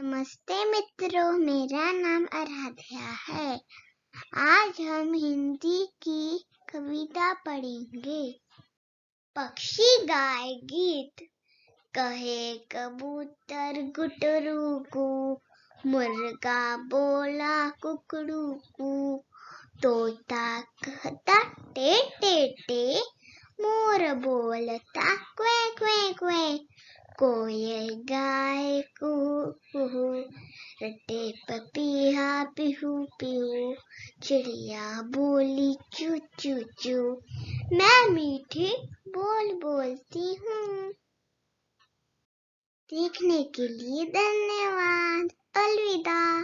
नमस्ते मित्रों, मेरा नाम आराध्या है। आज हम हिंदी की कविता पढ़ेंगे। पक्षी गाए गीत, कहे कबूतर गुटरू, मुर्गा बोला कुकड़ू कू, तोता कहता टे टे टे, मोर बोलता क्वे क्वे क्वे, कोयल गाए कुहू कुहू, रटे पपीहा पिहू पिहू, चिड़िया बोली चू चू चू, मैं मीठी बोल बोलती हूँ। देखने के लिए धन्यवाद। अलविदा।